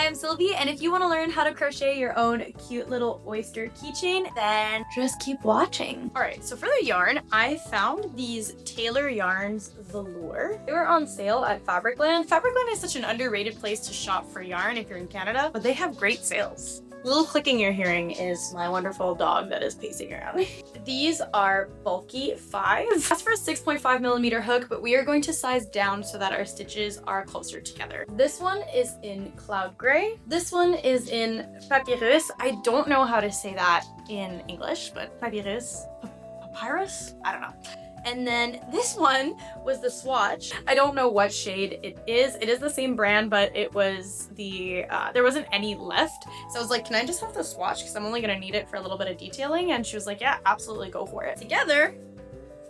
I am Sylvie, and if you want to learn how to crochet your own cute little oyster keychain, then just keep watching. Alright, so for the yarn, I found these Tailor Yarns Velour. They were on sale at Fabricland. Fabricland is such an underrated place to shop for yarn if you're in Canada, but they have great sales. The little clicking you're hearing is my wonderful dog that is pacing around. These are bulky 5. That's for a 6.5mm hook, but we are going to size down so that our stitches are closer together. This one is in Cloud Gray. This one is in Papyrus. I don't know how to say that in English, but Papyrus? Papyrus? I don't know. And then this one was the swatch. I don't know what shade it is. It is the same brand, but it was the, there wasn't any left. So I was like, can I just have the swatch? Because I'm only gonna need it for a little bit of detailing. And she was like, yeah, absolutely, go for it. Together,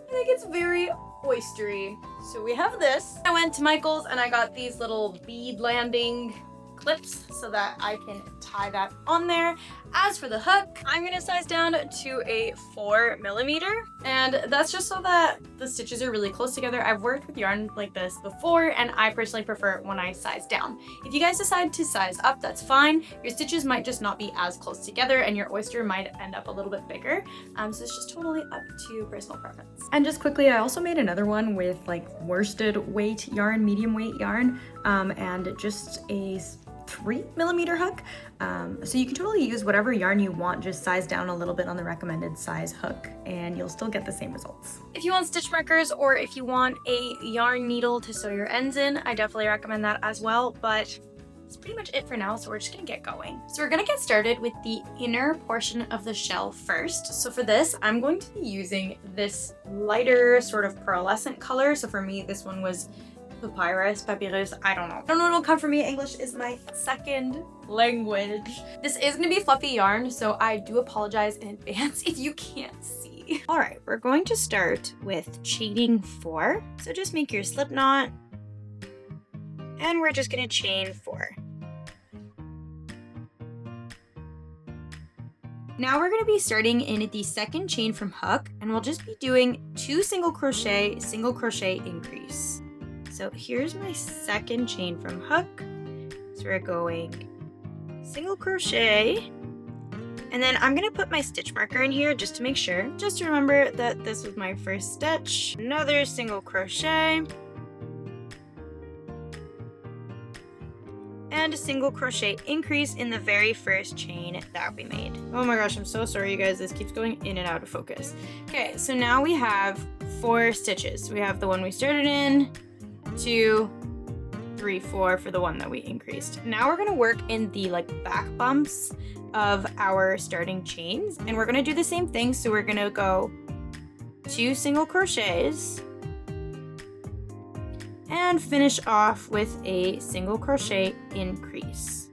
I think it's very oystery. So we have this. I went to Michael's and I got these little bead landing clips so that I can tie that on there. As for the hook, I'm gonna size down to a 4mm, and that's just so that the stitches are really close together. I've worked with yarn like this before, and I personally prefer it when I size down. If you guys decide to size up, that's fine. Your stitches might just not be as close together, and your oyster might end up a little bit bigger. So it's just totally up to personal preference. And just quickly, I also made another one with like worsted weight yarn, medium weight yarn, and just a 3mm hook. So you can totally use whatever yarn you want, just size down a little bit on the recommended size hook, and you'll still get the same results. If you want stitch markers, or if you want a yarn needle to sew your ends in, I definitely recommend that as well, but that's pretty much it for now, so we're just gonna get going. So we're gonna get started with the inner portion of the shell first. So for this, I'm going to be using this lighter sort of pearlescent color. So for me, this one was Papyrus, I don't know. I don't know what'll come for me. English is my second language. This is gonna be fluffy yarn, so I do apologize in advance if you can't see. All right, we're going to start with chaining 4. So just make your slip knot, and we're just gonna chain 4. Now we're gonna be starting in the second chain from hook, and we'll just be doing 2 single crochet increase. So here's my second chain from hook. So we're going single crochet, and then I'm gonna put my stitch marker in here just to make sure. Just to remember that this was my first stitch. Another single crochet, and a single crochet increase in the very first chain that we made. Oh my gosh, I'm so sorry you guys, this keeps going in and out of focus. Okay, so now we have 4 stitches. We have the one we started in, 2, 3, 4 for the one that we increased. Now we're gonna work in the like back bumps of our starting chains, and we're gonna do the same thing. So we're gonna go 2 single crochets and finish off with a single crochet increase.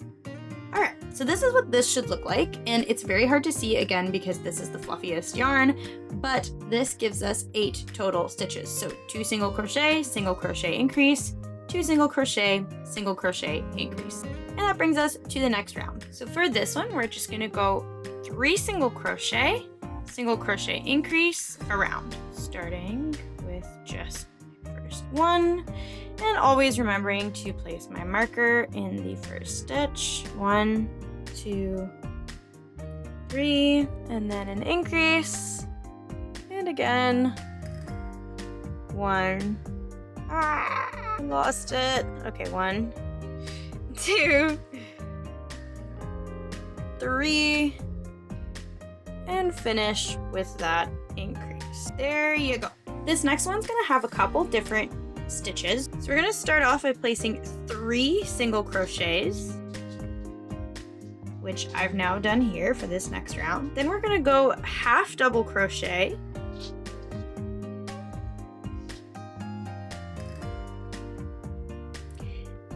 All right, so this is what this should look like, and it's very hard to see again because this is the fluffiest yarn, but this gives us 8 total stitches. So 2 single crochet increase, 2 single crochet increase. And that brings us to the next round. So for this one, we're just gonna go 3 single crochet increase around, starting with just my first one, and always remembering to place my marker in the first stitch. 1, 2, 3, and then an increase, and again 1. I lost it. Okay, 1, 2, 3, and finish with that increase. There you go. This next one's gonna have a couple different stitches. So we're gonna start off by placing 3 single crochets, which I've now done here for this next round. Then we're gonna go half double crochet,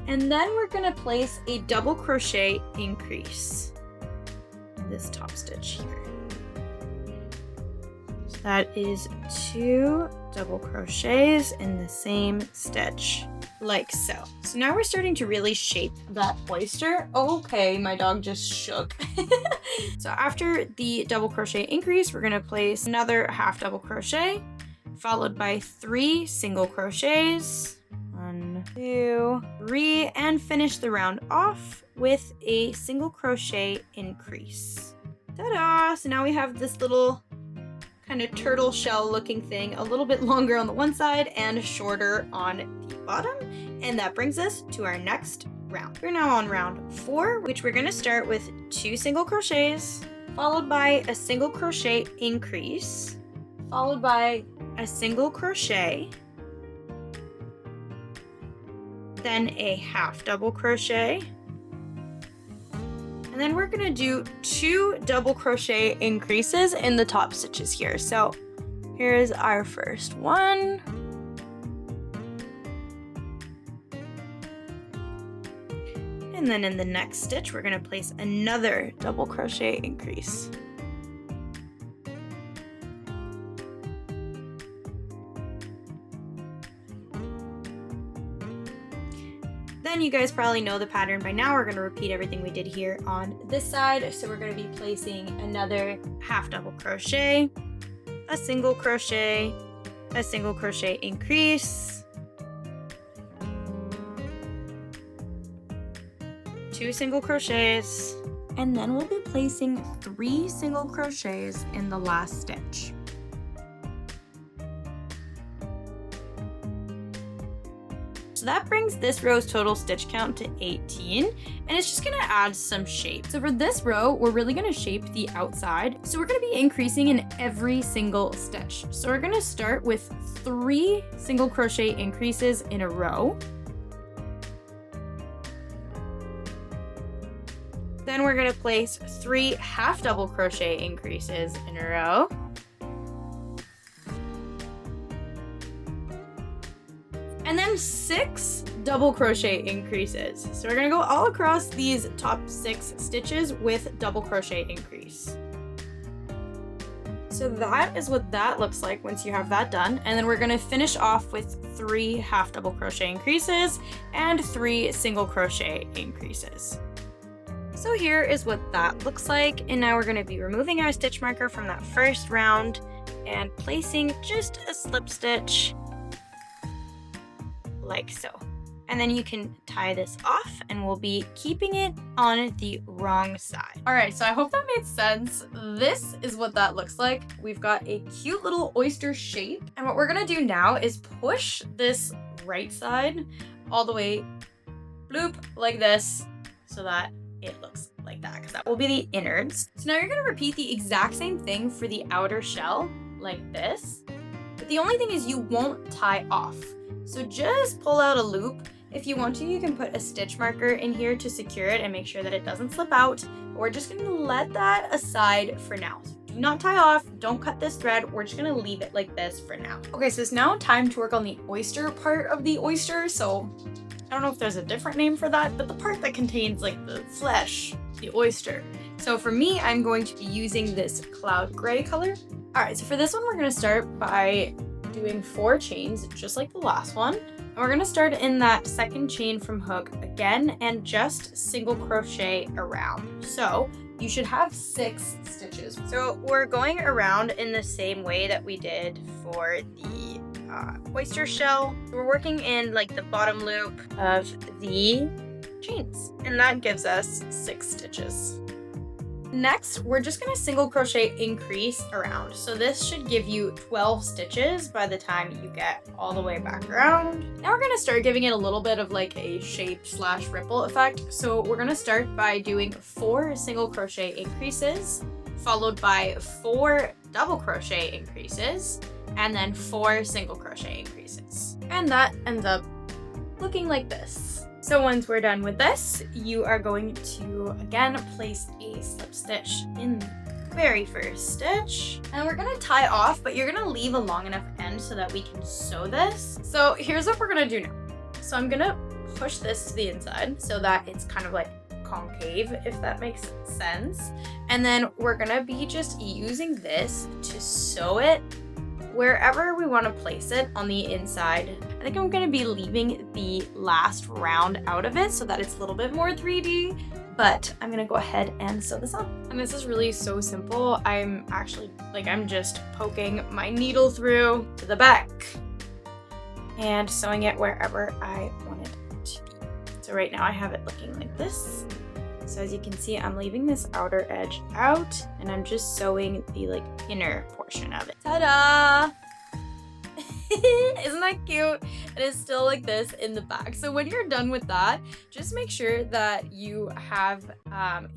and then we're gonna place a double crochet increase in this top stitch here. So that is 2 double crochets in the same stitch, like so. So now we're starting to really shape that oyster. Okay, my dog just shook. So after the double crochet increase, we're gonna place another half double crochet, followed by 3 single crochets. 1, 2, 3, and finish the round off with a single crochet increase. Ta-da! So now we have this little kind of turtle shell looking thing, a little bit longer on the one side and shorter on the bottom. And that brings us to our next round. We're now on round 4, which we're going to start with 2 single crochets, followed by a single crochet increase, followed by a single crochet, then a half double crochet, and then we're gonna do 2 double crochet increases in the top stitches here. So here's our first one. And then in the next stitch, we're gonna place another double crochet increase. Then you guys probably know the pattern by now. We're going to repeat everything we did here on this side. So we're going to be placing another half double crochet, a single crochet increase, 2 single crochets, and then we'll be placing 3 single crochets in the last stitch. So that brings this row's total stitch count to 18, and it's just gonna add some shape. So for this row, we're really gonna shape the outside. So we're gonna be increasing in every single stitch. So we're gonna start with 3 single crochet increases in a row. Then we're gonna place 3 half double crochet increases in a row. And then 6 double crochet increases. So we're gonna go all across these top 6 stitches with double crochet increase. So that is what that looks like once you have that done. And then we're gonna finish off with 3 half double crochet increases and 3 single crochet increases. So here is what that looks like. And now we're gonna be removing our stitch marker from that first round and placing just a slip stitch like so. And then you can tie this off and we'll be keeping it on the wrong side. All right, so I hope that made sense. This is what that looks like. We've got a cute little oyster shape. And what we're gonna do now is push this right side all the way bloop like this so that it looks like that, because that will be the innards. So now you're gonna repeat the exact same thing for the outer shell like this. But the only thing is you won't tie off. So just pull out a loop. If you want to, you can put a stitch marker in here to secure it and make sure that it doesn't slip out. But we're just gonna let that aside for now. So do not tie off, don't cut this thread. We're just gonna leave it like this for now. Okay, so it's now time to work on the oyster part of the oyster. So I don't know if there's a different name for that, but the part that contains like the flesh, the oyster. So for me, I'm going to be using this cloud gray color. All right, so for this one, we're gonna start by doing 4 chains, just like the last one. And we're gonna start in that second chain from hook again and just single crochet around. So you should have 6 stitches. So we're going around in the same way that we did for the oyster shell. We're working in like the bottom loop of the chains, and that gives us 6 stitches. Next, we're just gonna single crochet increase around. So this should give you 12 stitches by the time you get all the way back around. Now we're gonna start giving it a little bit of like a shape / ripple effect. So we're gonna start by doing 4 single crochet increases, followed by 4 double crochet increases, and then 4 single crochet increases. And that ends up looking like this. So once we're done with this, you are going to, again, place a slip stitch in the very first stitch. And we're gonna tie off, but you're gonna leave a long enough end so that we can sew this. So here's what we're gonna do now. So I'm gonna push this to the inside so that it's kind of like concave, if that makes sense. And then we're gonna be just using this to sew it wherever we want to place it on the inside. I think I'm going to be leaving the last round out of it so that it's a little bit more 3D, but I'm going to go ahead and sew this on. And this is really so simple. I'm actually, I'm just poking my needle through to the back and sewing it wherever I want it to be. So right now I have it looking like this. So as you can see, I'm leaving this outer edge out and I'm just sewing the like inner portion of it. Ta-da! Isn't that cute? It is still like this in the back. So when you're done with that, just make sure that you have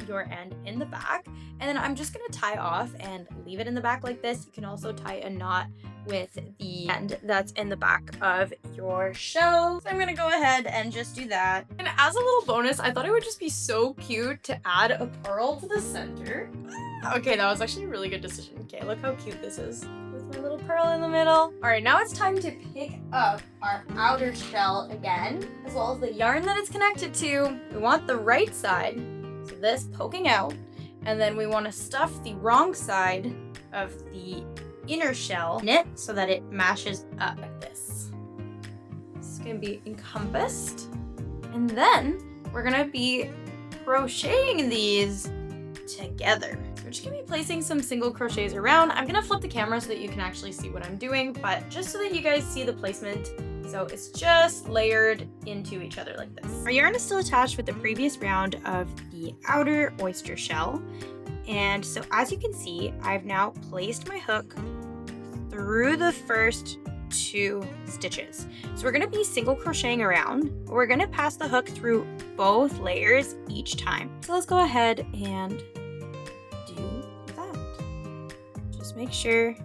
your end in the back. And then I'm just gonna tie off and leave it in the back like this. You can also tie a knot with the end that's in the back of your shell. So I'm gonna go ahead and just do that. And as a little bonus, I thought it would just be so cute to add a pearl to the center. Okay, that was actually a really good decision. Okay, look how cute this is with my little pearl in the middle. All right, now it's time to pick up our outer shell again, as well as the yarn that it's connected to. We want the right side, so this poking out, and then we want to stuff the wrong side of the inner shell in it so that it mashes up like this. This is gonna be encompassed, and then we're gonna be crocheting these together. So we're just gonna be placing some single crochets around. I'm gonna flip the camera so that you can actually see what I'm doing, but just so that you guys see the placement. So it's just layered into each other like this. Our yarn is still attached with the previous round of the outer oyster shell. And so as you can see, I've now placed my hook through the first 2 stitches. So we're gonna be single crocheting around. We're gonna pass the hook through both layers each time. So let's go ahead and do that. Just make sure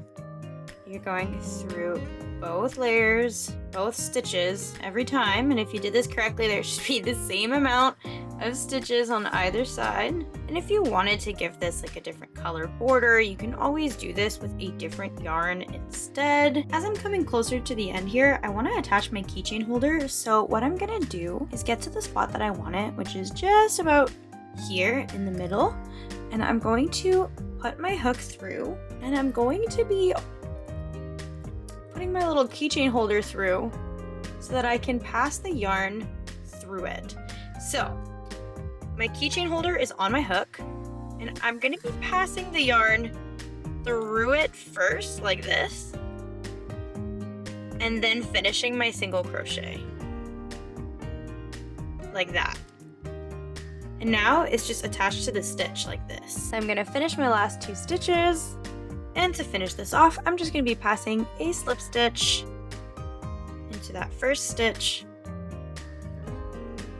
you're going through both layers, both stitches every time. And if you did this correctly, there should be the same amount of stitches on either side. And if you wanted to give this like a different color border, you can always do this with a different yarn instead. As I'm coming closer to the end here, I want to attach my keychain holder. So what I'm gonna do is get to the spot that I want it, which is just about here in the middle. And I'm going to put my hook through, and I'm going to be putting my little keychain holder through so that I can pass the yarn through it. So my keychain holder is on my hook, and I'm going to be passing the yarn through it first like this, and then finishing my single crochet like that. And now it's just attached to the stitch like this. I'm going to finish my last 2 stitches. And to finish this off, I'm just going to be passing a slip stitch into that first stitch.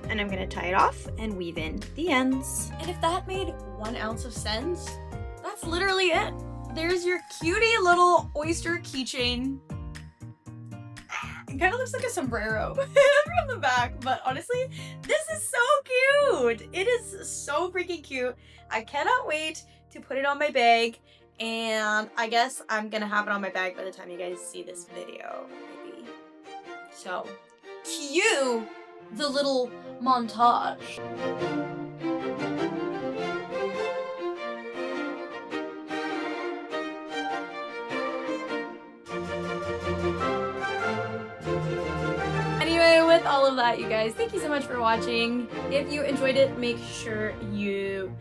And I'm going to tie it off and weave in the ends. And if that made 1 ounce of sense, that's literally it. There's your cutie little oyster keychain. It kind of looks like a sombrero from the back, but honestly, this is so cute. It is so freaking cute. I cannot wait to put it on my bag. And I guess I'm gonna have it on my bag by the time you guys see this video, maybe. So, cue the little montage. Anyway, with all of that, you guys, thank you so much for watching. If you enjoyed it, make sure you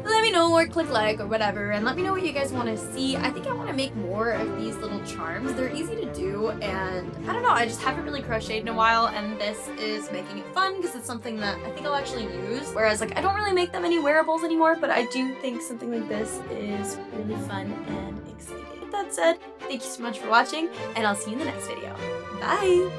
let me know or click like or whatever, and let me know what you guys want to see. I think I want to make more of these little charms. They're easy to do, and I don't know, I just haven't really crocheted in a while, and this is making it fun because it's something that I think I'll actually use. Whereas like I don't really make them any wearables anymore, but I do think something like this is really fun and exciting. With that said, thank you so much for watching, and I'll see you in the next video. Bye!